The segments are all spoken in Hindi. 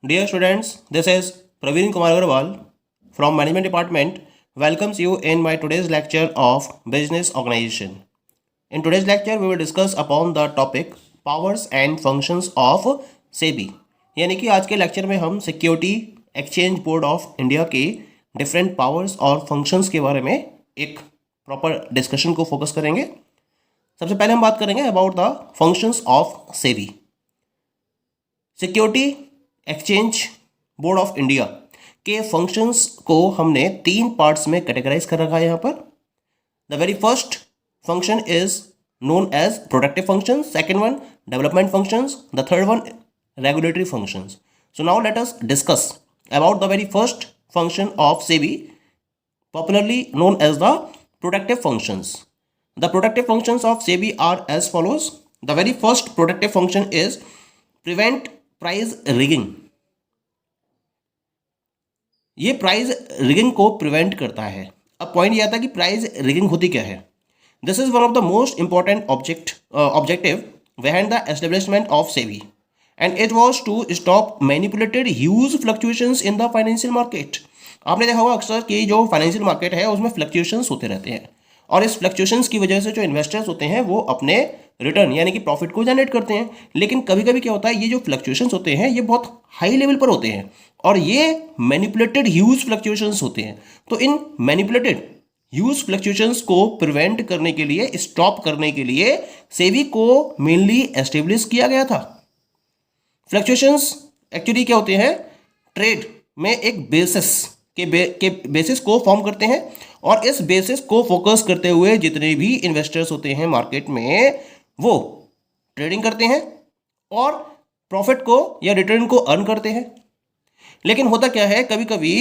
Dear students, this is Praveen Kumar Agarwal from Management Department welcomes you in my today's lecture of Business Organization. In today's lecture, we will discuss upon the topic Powers and Functions of SEBI. यानी कि आज के लेक्चर में हम security exchange board of India के डिफरेंट पावर्स और फंक्शंस के बारे में एक प्रॉपर डिस्कशन को फोकस करेंगे। सबसे पहले हम बात करेंगे about the functions of SEBI. Security exchange board of India के फंक्शंस को हमने तीन पार्ट्स में कैटेगराइज कर रखा है यहाँ पर। The very first function is known as productive function, second one development functions, the third one regulatory functions. So now let us discuss about the very first function of SEBI, popularly known as the productive functions. The productive functions of SEBI are as follows. The very first productive function is prevent price rigging. ये प्राइस रिगिंग को प्रिवेंट करता है। अब पॉइंट ये आता है कि प्राइस रिगिंग होती क्या है। This is one of the most important objective behind the establishment of SEBI and it was to stop manipulated huge fluctuations in the financial market. आपने देखा होगा अक्सर कि जो फाइनेंशियल मार्केट है उसमें फ्लक्चुएशंस होते रहते हैं और इस फ्लक्चुएशंस की वजह से जो इन्वेस्टर्स होते हैं वो अपने रिटर्न यानी कि प्रॉफिट को जनरेट करते हैं। लेकिन कभी कभी क्या होता है, ये जो फ्लक्चुएशंस होते हैं ये बहुत हाई लेवल पर होते हैं और ये मैनिपुलेटेड ह्यूज फ्लक्चुएशंस होते हैं। तो इन मैनिपुलेटेड ह्यूज फ्लक्चुएशंस को प्रिवेंट करने के लिए, स्टॉप करने के लिए सेबी को मेनली एस्टेब्लिश किया गया था। फ्लक्चुएशंस एक्चुअली क्या होते हैं, ट्रेड में एक बेसिस के बेसिस को फॉर्म करते हैं और इस बेसिस को फोकस करते हुए जितने भी इन्वेस्टर्स होते हैं मार्केट में वो ट्रेडिंग करते हैं और प्रॉफिट को या रिटर्न को अर्न करते हैं। लेकिन होता क्या है, कभी कभी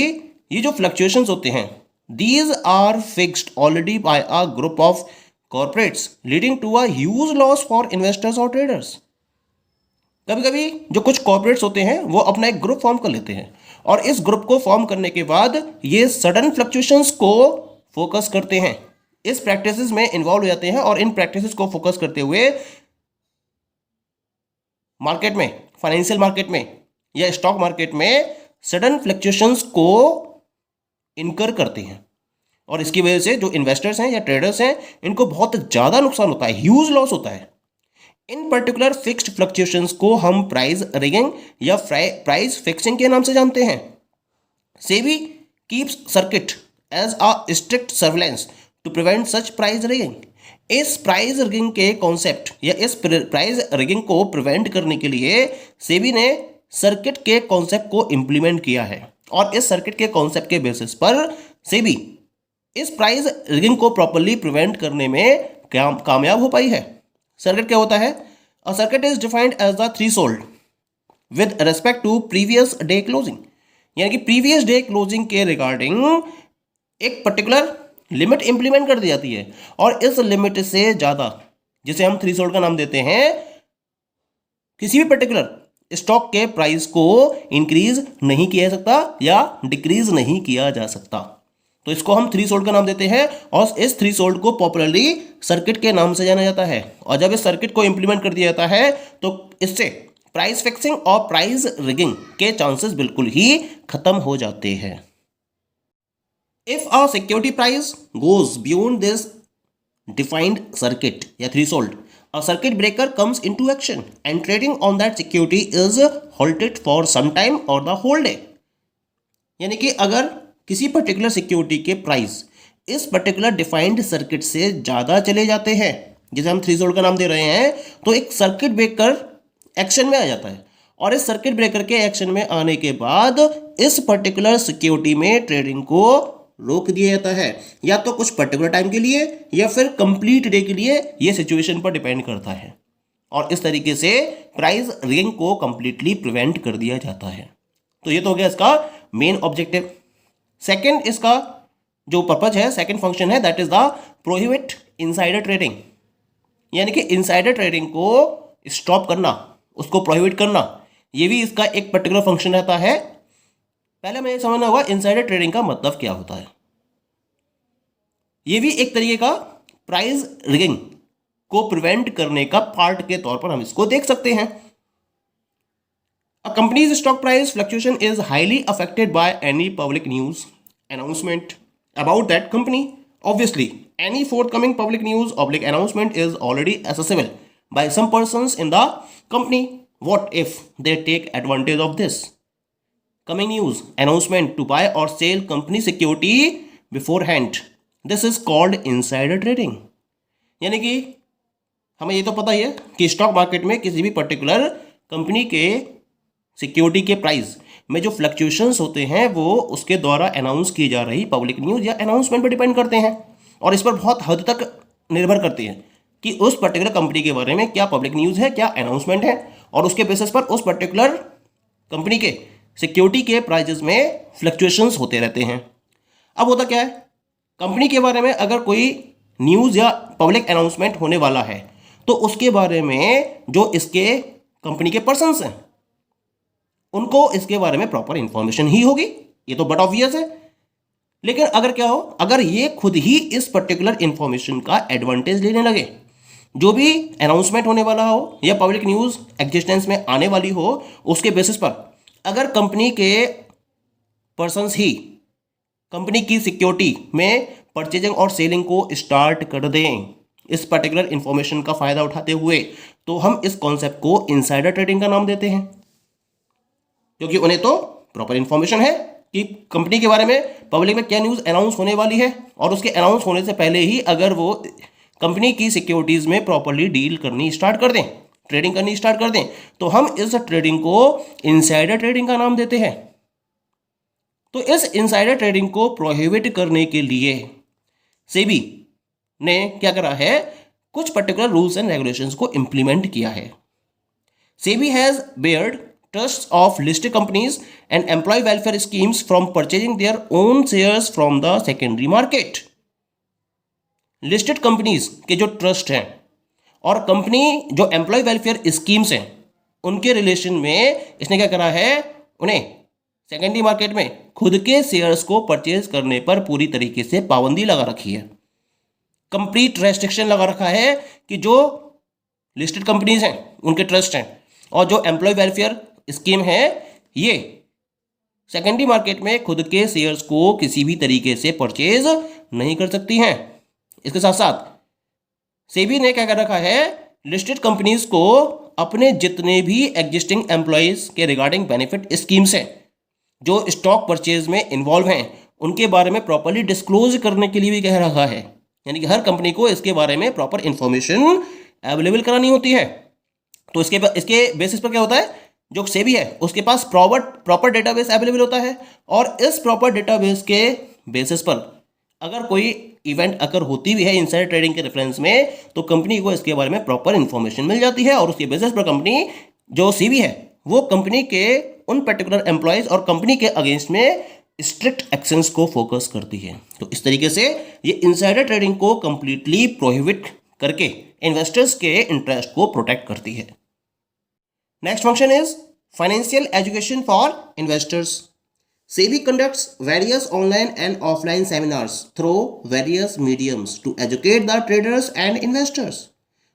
ये जो फ्लक्चुएशंस होते हैं these are fixed already by a group of corporates leading to a huge loss for investors और ट्रेडर्स। कभी कभी जो कुछ कॉर्पोरेट्स होते हैं वो अपना एक ग्रुप फॉर्म कर लेते हैं और इस ग्रुप को फॉर्म करने के बाद ये सडन फ्लक्चुएशंस को फोकस करते हैं, इस प्रैक्टिसेस में इन्वॉल्व हो जाते हैं और इन प्रैक्टिसेस को फोकस करते हुए मार्केट में, फाइनेंशियल मार्केट में या स्टॉक मार्केट में सडन फ्लक्चुएशंस को इनकर करते हैं और इसकी वजह से जो इन्वेस्टर्स हैं या ट्रेडर्स हैं इनको बहुत ज़्यादा नुकसान होता है, ह्यूज लॉस होता है। इन पर्टिकुलर फिक्स्ड फ्लक्चुएशंस को हम प्राइस रिगिंग या प्राइस फिक्सिंग के नाम से जानते हैं। SEBI keeps circuit as a strict surveillance to prevent such price rigging. इस प्राइस रिगिंग के कॉन्सेप्ट या इस प्राइस रिगिंग को प्रिवेंट करने के लिए सेबी ने सर्किट के कॉन्सेप्ट को इंप्लीमेंट किया है और इस सर्किट के कॉन्सेप्ट के बेसिस पर सेबी इस प्राइस रिगिंग को प्रॉपरली प्रिवेंट करने में कामयाब हो पाई है। सर्किट क्या होता है? A circuit is defined as the threshold with respect to previous day closing, यानी कि प्रीवियस डे क्लोजिंग के रिगार्डिंग एक पर्टिकुलर लिमिट इंप्लीमेंट कर दी जाती है और इस लिमिट से ज़्यादा, जिसे हम थ्रेशोल्ड का नाम देते हैं, किसी भी पर्टिकुलर स्टॉक के प्राइस को इंक्रीज नहीं किया जा सकता या डिक्रीज नहीं किया जा सकता। तो इसको हम थ्रेशोल्ड का नाम देते हैं और इस थ्रेशोल्ड को पॉपुलरली सर्किट के नाम से जाना जाता है। और जब इस सर्किट को इंप्लीमेंट कर दिया जाता है तो इससे प्राइस फिक्सिंग और प्राइस रिगिंग के चांसेस बिल्कुल ही खत्म हो जाते हैं। If a security price goes beyond this defined circuit या threshold, a circuit breaker comes into action and trading on that security is halted for some time और द होल डे। यानी कि अगर किसी पर्टिकुलर सिक्योरिटी के प्राइस इस पर्टिकुलर डिफाइंड सर्किट से ज़्यादा चले जाते हैं, जिसे हम थ्रेशोल्ड का नाम दे रहे हैं, तो एक सर्किट ब्रेकर एक्शन में आ जाता है और इस सर्किट ब्रेकर के एक्शन में आने के बाद इस पर्टिकुलर सिक्योरिटी में ट्रेडिंग को रोक दिया जाता है, या तो कुछ पर्टिकुलर टाइम के लिए या फिर कंप्लीट डे के लिए, ये सिचुएशन पर डिपेंड करता है। और इस तरीके से प्राइस रिगिंग को कंप्लीटली प्रिवेंट कर दिया जाता है। तो ये तो हो गया इसका मेन ऑब्जेक्टिव। सेकेंड इसका जो पर्पज है, सेकेंड फंक्शन है, that is the prohibit insider trading, यानी कि इनसाइडर ट्रेडिंग को स्टॉप करना, उसको प्रोहिबिट करना, ये भी इसका एक पर्टिकुलर फंक्शन रहता है। पहले हमें समझना होगा इनसाइडर ट्रेडिंग का मतलब क्या होता है। ये भी एक तरीके का प्राइस रिगिंग को प्रिवेंट करने का पार्ट के तौर पर हम इसको देख सकते हैं। A company's stock price fluctuation is highly affected by any public news announcement about that company. Obviously, any forthcoming public news oblique announcement is already accessible by some persons in the company. What if they take advantage of this coming news announcement to buy or sell company security beforehand? This is called insider trading. यानी कि हमें ये तो पता ही है कि स्टॉक मार्केट में किसी भी पर्टिकुलर कंपनी के सिक्योरिटी के प्राइस में जो फ्लक्चुएशंस होते हैं वो उसके द्वारा अनाउंस की जा रही पब्लिक न्यूज़ या अनाउंसमेंट पर डिपेंड करते हैं, और इस पर बहुत हद तक निर्भर करती है कि उस पर्टिकुलर कंपनी के बारे में क्या पब्लिक न्यूज़ है, क्या अनाउंसमेंट है, और उसके बेसिस पर उस पर्टिकुलर कंपनी के सिक्योरिटी के प्राइजेस में फ्लक्चुएशंस होते रहते हैं। अब होता क्या है, कंपनी के बारे में अगर कोई न्यूज़ या पब्लिक अनाउंसमेंट होने वाला है तो उसके बारे में जो इसके कंपनी के पर्सन्स हैं उनको इसके बारे में प्रॉपर इंफॉर्मेशन ही होगी, ये तो बट ऑब्वियस है। लेकिन अगर क्या हो, अगर ये खुद ही इस पर्टिकुलर इंफॉर्मेशन का एडवांटेज लेने लगे, जो भी अनाउंसमेंट होने वाला हो या पब्लिक न्यूज़ एग्जिस्टेंस में आने वाली हो उसके बेसिस पर अगर कंपनी के पर्सन्स ही कंपनी की सिक्योरिटी में परचेजिंग और सेलिंग को स्टार्ट कर दें इस पर्टिकुलर इंफॉर्मेशन का फ़ायदा उठाते हुए, तो हम इस कॉन्सेप्ट को इनसाइडर ट्रेडिंग का नाम देते हैं, क्योंकि उन्हें तो प्रॉपर इंफॉर्मेशन है कि कंपनी के बारे में पब्लिक में क्या न्यूज़ अनाउंस होने वाली है, और उसके अनाउंस होने से पहले ही अगर वो कंपनी की सिक्योरिटीज़ में प्रॉपरली डील करनी स्टार्ट कर दें, ट्रेडिंग करनी स्टार्ट कर दें, तो हम इस ट्रेडिंग को इनसाइडर ट्रेडिंग का नाम देते हैं। तो इस इनसाइडर ट्रेडिंग को प्रोहिबिट करने के लिए सेबी ने क्या करा है, कुछ पर्टिकुलर रूल्स एंड रेगुलेशंस को इंप्लीमेंट किया है। SEBI has Baird trusts of listed companies and employee welfare schemes from purchasing their own shares from the secondary market. Listed companies के जो ट्रस्ट हैं और कंपनी जो एम्प्लॉय वेलफेयर स्कीम्स हैं उनके रिलेशन में इसने क्या करा है, उन्हें सेकेंडरी मार्केट में खुद के शेयर्स को परचेज करने पर पूरी तरीके से पाबंदी लगा रखी है, कंप्लीट रेस्ट्रिक्शन लगा रखा है कि जो लिस्टेड कंपनीज हैं उनके ट्रस्ट हैं और जो एम्प्लॉय वेलफेयर स्कीम है ये सेकेंडरी मार्केट में खुद के शेयर्स को किसी भी तरीके से परचेज नहीं कर सकती हैं। इसके साथ साथ सेबी ने क्या कर रखा है, लिस्टेड कंपनीज को अपने जितने भी एग्जिस्टिंग एम्प्लॉयज के रिगार्डिंग बेनिफिट स्कीम्स हैं जो स्टॉक परचेज में इन्वॉल्व हैं उनके बारे में प्रॉपरली डिस्क्लोज करने के लिए भी कह रखा है, यानी कि हर कंपनी को इसके बारे में प्रॉपर इंफॉर्मेशन अवेलेबल करानी होती है। तो इसके बेसिस पर क्या होता है, जो सेबी है उसके पास प्रॉपर डेटाबेस अवेलेबल होता है, और इस प्रॉपर डेटाबेस के बेसिस पर अगर कोई इवेंट अगर होती भी है इनसाइडर ट्रेडिंग के रेफरेंस में तो कंपनी को इसके बारे में प्रॉपर इंफॉर्मेशन मिल जाती है, और उसके बेसिस पर कंपनी जो सेबी है वो कंपनी के उन पर्टिकुलर एम्प्लॉयज और कंपनी के अगेंस्ट में स्ट्रिक्ट एक्शंस को फोकस करती है। तो इस तरीके से ये इनसाइडर ट्रेडिंग को कंप्लीटली प्रोहिबिट करके इन्वेस्टर्स के इंटरेस्ट को प्रोटेक्ट करती है। Next function is financial education for investors. SEBI conducts various online and offline seminars through various mediums to educate the traders and investors.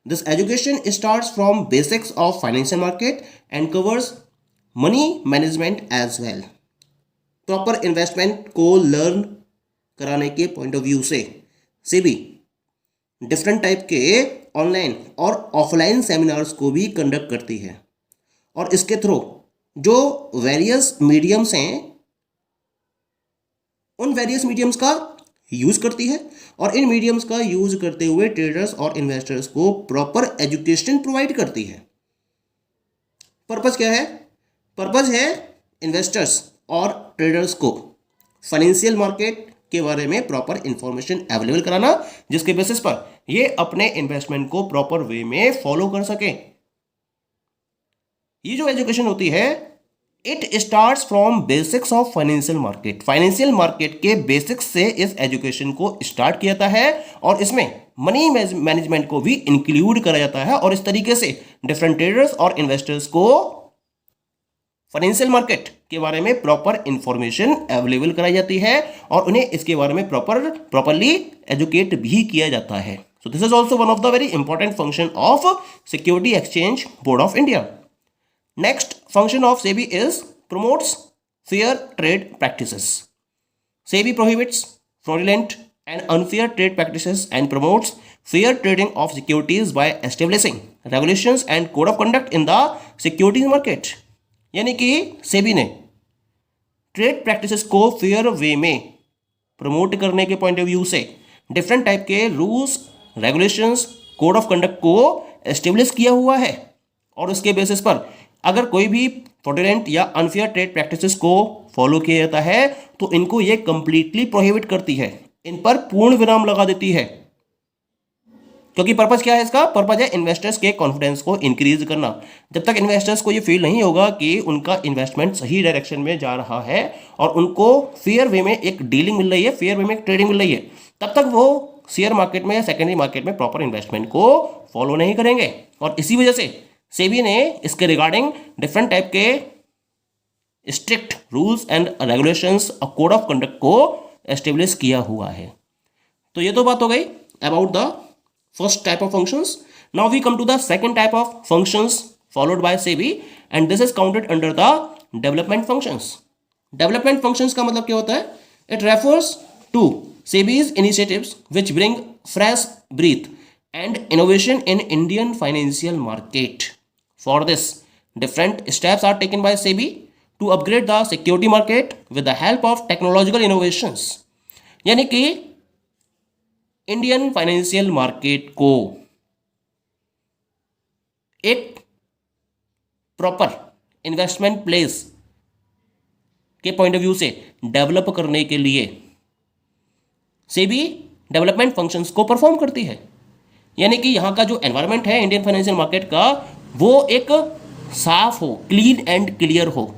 This education starts from basics of financial market and covers money management as well. Proper investment को learn कराने के point of view से SEBI different type के online और offline seminars को भी conduct करती है, और इसके थ्रू जो वेरियस मीडियम्स हैं उन वेरियस मीडियम्स का यूज़ करती है, और इन मीडियम्स का यूज़ करते हुए ट्रेडर्स और इन्वेस्टर्स को प्रॉपर एजुकेशन प्रोवाइड करती है। पर्पज़ क्या है, पर्पज़ है इन्वेस्टर्स और ट्रेडर्स को फाइनेंशियल मार्केट के बारे में प्रॉपर इंफॉर्मेशन अवेलेबल कराना, जिसके बेसिस पर ये अपने इन्वेस्टमेंट को प्रॉपर वे में फॉलो कर सकें। ये जो एजुकेशन होती है it starts from basics of financial market, financial market के बेसिक्स से इस एजुकेशन को स्टार्ट किया जाता है, और इसमें मनी मैनेजमेंट को भी इंक्लूड करा जाता है, और इस तरीके से डिफरेंट ट्रेडर्स और इन्वेस्टर्स को फाइनेंशियल मार्केट के बारे में प्रॉपर इंफॉर्मेशन अवेलेबल कराई जाती है, और उन्हें इसके बारे में प्रॉपरली एजुकेट भी किया जाता है। So this is also one of the very important function of security exchange board of India. Next function of SEBI is promotes fair trade practices. SEBI prohibits fraudulent and unfair trade practices and promotes fair trading of securities by establishing regulations and code of conduct in the securities market. यानी कि सेबी ने ट्रेड प्रैक्टिसेस को फेयर वे में प्रमोट करने के पॉइंट ऑफ व्यू से डिफरेंट टाइप के rules, regulations, code of conduct को एस्टेब्लिश किया हुआ है, और उसके बेसिस पर अगर कोई भी फ्रॉडुलेंट या अनफेयर ट्रेड प्रैक्टिसेस को फॉलो किया जाता है तो इनको ये कंप्लीटली प्रोहिबिट करती है, इन पर पूर्ण विराम लगा देती है। क्योंकि पर्पज क्या है इसका? पर्पज है इन्वेस्टर्स के कॉन्फिडेंस को इंक्रीज करना। जब तक इन्वेस्टर्स को ये फील नहीं होगा कि उनका इन्वेस्टमेंट सही डायरेक्शन में जा रहा है और उनको फेयर वे में एक डीलिंग मिल रही है, फेयर वे में एक ट्रेडिंग मिल रही है, तब तक वो शेयर मार्केट में या सेकेंडरी मार्केट में प्रॉपर इन्वेस्टमेंट को फॉलो नहीं करेंगे। और इसी वजह से सेबी ने इसके रिगार्डिंग डिफरेंट टाइप के स्ट्रिक्ट रूल्स एंड रेगुलेशंस और कोड ऑफ कंडक्ट को एस्टेब्लिश किया हुआ है। तो ये तो बात हो गई about the first type of functions. Now we come to the second type of functions followed by SEBI, and this is counted under the development functions. Development functions का मतलब क्या होता है? It refers to SEBI's initiatives which bring fresh breath and innovation in Indian financial market. For this, different steps are taken by SEBI to upgrade the security market with the help of technological innovations. यानी कि इंडियन फाइनेंशियल मार्केट को एक प्रॉपर इन्वेस्टमेंट प्लेस के पॉइंट ऑफ व्यू से डेवलप करने के लिए सेबी डेवलपमेंट फंक्शंस को परफॉर्म करती है। यानी कि यहाँ का जो एनवायरनमेंट है इंडियन फाइनेंशियल मार्केट का, वो एक साफ हो, क्लीन एंड क्लियर हो,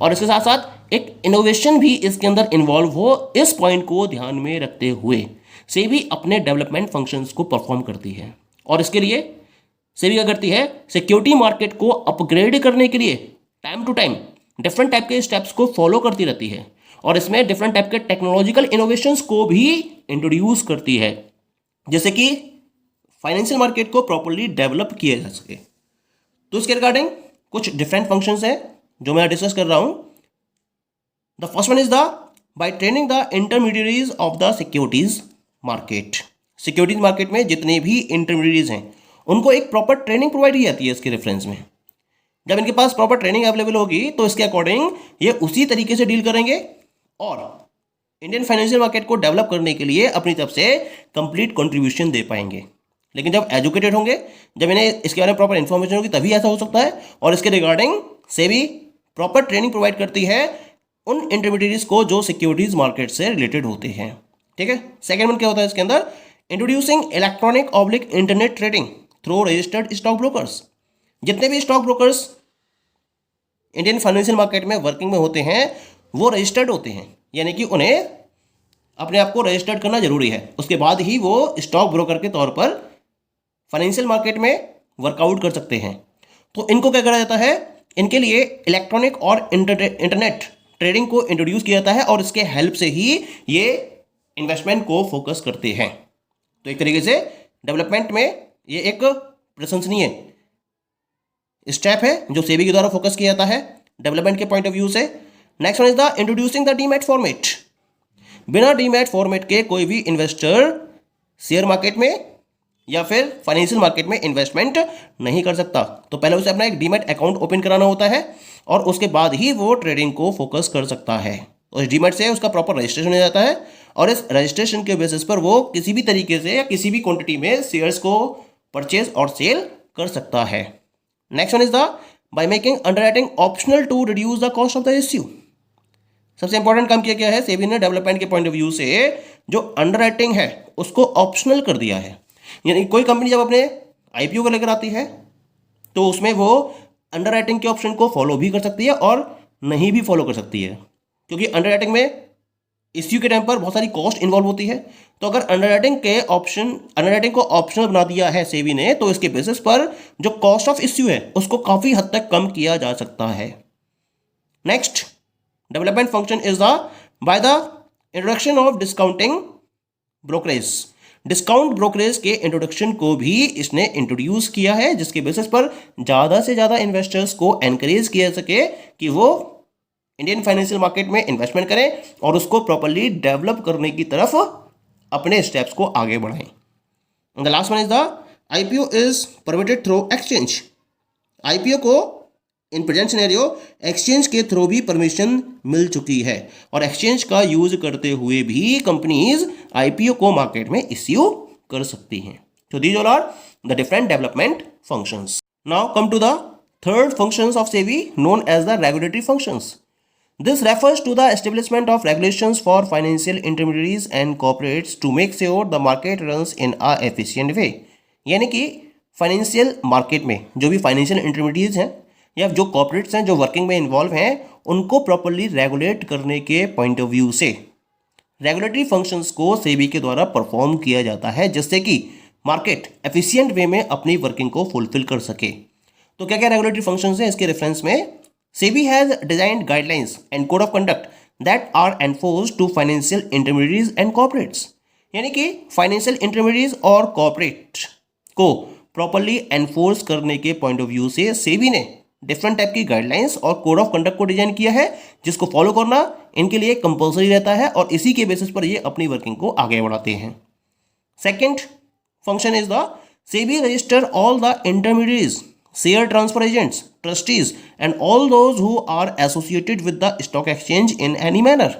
और इसके साथ साथ एक इनोवेशन भी इसके अंदर इन्वॉल्व हो। इस पॉइंट को ध्यान में रखते हुए सेबी अपने डेवलपमेंट फंक्शंस को परफॉर्म करती है, और इसके लिए सेबी क्या करती है? सिक्योरिटी मार्केट को अपग्रेड करने के लिए time to time different type के स्टेप्स को फॉलो करती रहती है, और इसमें डिफरेंट टाइप के टेक्नोलॉजिकल इनोवेशंस को भी इंट्रोड्यूस करती है, जैसे कि फाइनेंशियल मार्केट को प्रॉपरली डेवलप किया जा सके। तो इसके रिगार्डिंग कुछ डिफरेंट फंक्शंस हैं जो मैं डिस्कस कर रहा हूं। The first one is the by training the intermediaries of the securities market. Securities market में जितने भी इंटरमीडियरीज हैं उनको एक प्रॉपर ट्रेनिंग प्रोवाइड की जाती है। इसके रेफरेंस में जब इनके पास प्रॉपर ट्रेनिंग अवेलेबल होगी तो इसके अकॉर्डिंग ये उसी तरीके से डील करेंगे और इंडियन फाइनेंशियल मार्केट को डेवलप करने के लिए अपनी तरफ से कंप्लीट कंट्रीब्यूशन दे पाएंगे। लेकिन जब एजुकेटेड होंगे, जब इन्हें इसके बारे में प्रॉपर इन्फॉर्मेशन होगी, तभी ऐसा हो सकता है। और इसके regarding SEBI proper training provide करती है उन इंटरमीडियरीज को जो सिक्योरिटीज मार्केट से रिलेटेड होते हैं। ठीक है। सेकेंड वन क्या होता है इसके अंदर? Introducing electronic oblique internet trading through registered stock brokers. जितने भी stock brokers Indian financial market में वर्किंग में होते हैं वो रजिस्टर्ड होते हैं, यानी कि उन्हें अपने आप को रजिस्टर्ड करना जरूरी है, उसके बाद ही वो स्टॉक ब्रोकर के तौर पर फाइनेंशियल मार्केट में वर्कआउट कर सकते हैं। तो इनको क्या करा जाता है? इनके लिए इलेक्ट्रॉनिक और इंटरनेट ट्रेडिंग को इंट्रोड्यूस किया जाता है, और इसके हेल्प से ही ये इन्वेस्टमेंट को फोकस करते हैं। तो एक तरीके से डेवलपमेंट में ये एक प्रशंसनीय स्टेप है जो सेबी के द्वारा फोकस किया जाता है डेवलपमेंट के पॉइंट ऑफ व्यू से। Next one is the introducing the demat format. बिना डीमैट फॉर्मेट के कोई भी इन्वेस्टर शेयर मार्केट में या फिर फाइनेंशियल मार्केट में इन्वेस्टमेंट नहीं कर सकता। तो पहले उसे अपना एक डीमैट अकाउंट ओपन कराना होता है और उसके बाद ही वो ट्रेडिंग को फोकस कर सकता है। तो इस डीमैट से उसका प्रॉपर रजिस्ट्रेशन हो जाता है, और इस रजिस्ट्रेशन के बेसिस पर वो किसी भी तरीके से या किसी भी क्वांटिटी में शेयर्स को परचेज और सेल कर सकता है। Next one is the by making underwriting optional to reduce the cost of the issue. सबसे इंपॉर्टेंट काम किया गया है सेबी ने डेवलपमेंट के पॉइंट ऑफ व्यू से, जो अंडरराइटिंग है उसको ऑप्शनल कर दिया है। यानी कोई कंपनी जब अपने आईपीओ को लेकर आती है तो उसमें वो अंडरराइटिंग के ऑप्शन को फॉलो भी कर सकती है और नहीं भी फॉलो कर सकती है, क्योंकि अंडरराइटिंग में इश्यू के टाइम पर बहुत सारी कॉस्ट इन्वॉल्व होती है। तो अगर अंडरराइटिंग को ऑप्शनल बना दिया है सेबी ने, तो इसके बेसिस पर जो कॉस्ट ऑफ इश्यू है उसको काफ़ी हद तक कम किया जा सकता है। Next development function is the by the introduction of discounting brokerage discount brokerage के इंट्रोडक्शन को भी इसने इंट्रोड्यूस किया है, जिसके बेसिस पर ज़्यादा से ज़्यादा इन्वेस्टर्स को एनकरेज किया सके कि वो इंडियन फाइनेंशियल मार्केट में इन्वेस्टमेंट करें और उसको प्रॉपर्ली डेवलप करने की तरफ अपने स्टेप्स को आगे बढ़ाएं। The last one is the IPO is permitted through exchange. IPO को इन प्रेजेंट सिनेरियो एक्सचेंज के थ्रू भी परमिशन मिल चुकी है और एक्सचेंज का यूज करते हुए भी कंपनीज आईपीओ को मार्केट में इश्यू कर सकती हैं। So these all are the different development functions. Now come to the third functions of SEBI, known as the regulatory functions. This refers to the establishment of regulations for financial intermediaries and corporates to make sure the market runs in a efficient way. यानी कि फाइनेंशियल मार्केट में जो भी फाइनेंशियल इंटरमीडिएट्स हैं या जो कॉर्पोरेट्स हैं जो वर्किंग में इन्वॉल्व हैं, उनको प्रॉपर्ली रेगुलेट करने के पॉइंट ऑफ व्यू से रेगुलेटरी फंक्शंस को सेबी के द्वारा परफॉर्म किया जाता है, जिससे कि मार्केट एफिशिएंट वे में अपनी वर्किंग को फुलफिल कर सके। तो क्या क्या रेगुलेटरी फंक्शंस हैं इसके रेफरेंस में? SEBI has designed guidelines and code of conduct that are enforced to financial intermediates and corporates. यानी कि फाइनेंशियल इंटरमीडिएट्स और कॉर्पोरेट को प्रॉपर्ली एनफोर्स करने के पॉइंट ऑफ व्यू से सेबी ने डिफरेंट टाइप की गाइडलाइंस और कोड ऑफ कंडक्ट को डिजाइन किया है, जिसको फॉलो करना इनके लिए कंपलसरी रहता है और इसी के बेसिस पर ये अपनी वर्किंग को आगे बढ़ाते हैं। Second function is the SEBI register all the intermediaries, share transfer agents, trustees and all those who are associated with the stock exchange in any manner.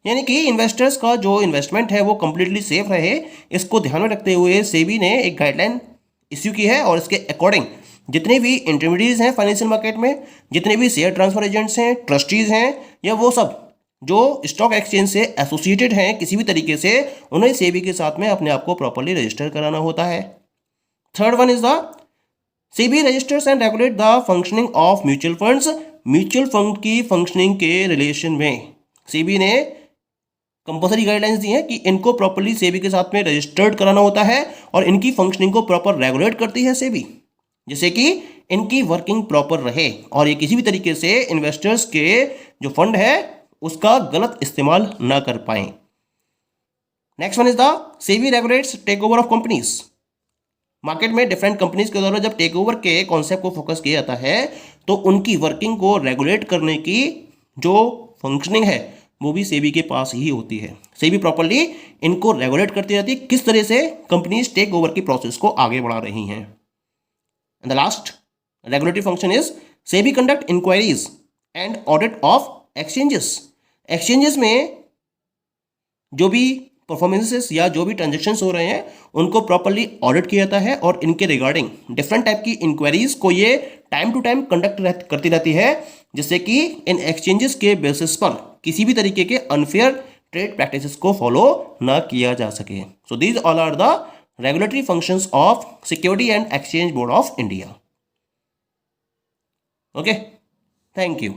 यानी कि इन्वेस्टर्स का जो इन्वेस्टमेंट है वो कंप्लीटली सेफ रहे, इसको ध्यान में रखते हुए सेबी ने एक गाइडलाइन इश्यू की है और इसके अकॉर्डिंग जितने भी इंटरमीडिएट्स हैं फाइनेंशियल मार्केट में, जितने भी शेयर ट्रांसफर एजेंट्स हैं, ट्रस्टीज हैं या वो सब जो स्टॉक एक्सचेंज से एसोसिएटेड हैं किसी भी तरीके से, उन्हें सेबी के साथ में अपने आप को प्रॉपर्ली रजिस्टर कराना होता है। Third one is the SEBI registers and regulate the functioning of mutual funds. Mutual fund की फंक्शनिंग के रिलेशन में सेबी ने कंपल्सरी गाइडलाइंस दी हैं कि इनको प्रॉपर्ली सेबी के साथ में रजिस्टर्ड कराना होता है और इनकी फंक्शनिंग को प्रॉपर रेगुलेट करती है सेबी, जिससे कि इनकी वर्किंग प्रॉपर रहे और ये किसी भी तरीके से इन्वेस्टर्स के जो फंड है उसका गलत इस्तेमाल ना कर पाए। Next one is the SEBI regulates take over of companies. Market में डिफरेंट कंपनीज के द्वारा जब टेक ओवर के कॉन्सेप्ट को फोकस किया जाता है तो उनकी वर्किंग को रेगुलेट करने की जो फंक्शनिंग है वो भी सेबी के पास ही होती है। सेबी प्रॉपर्ली इनको रेगुलेट करती रहती है किस तरह से कंपनीज टेक ओवर की प्रोसेस को आगे बढ़ा रही हैं। And the last regulatory function is SEBI conduct inquiries and audit of exchanges. Exchanges में जो भी परफॉर्मेंसेस या जो भी ट्रांजेक्शन्स हो रहे हैं उनको प्रॉपर्ली ऑडिट किया जाता है और इनके रिगार्डिंग डिफरेंट टाइप की इंक्वायरीज को ये टाइम टू टाइम कंडक्ट करती रहती है, जिससे कि इन एक्सचेंजेस के बेसिस पर किसी भी तरीके के अनफेयर ट्रेड प्रैक्टिसेस को फॉलो ना किया जा सके। So these all are the regulatory functions of security and exchange board of India. Okay, thank you.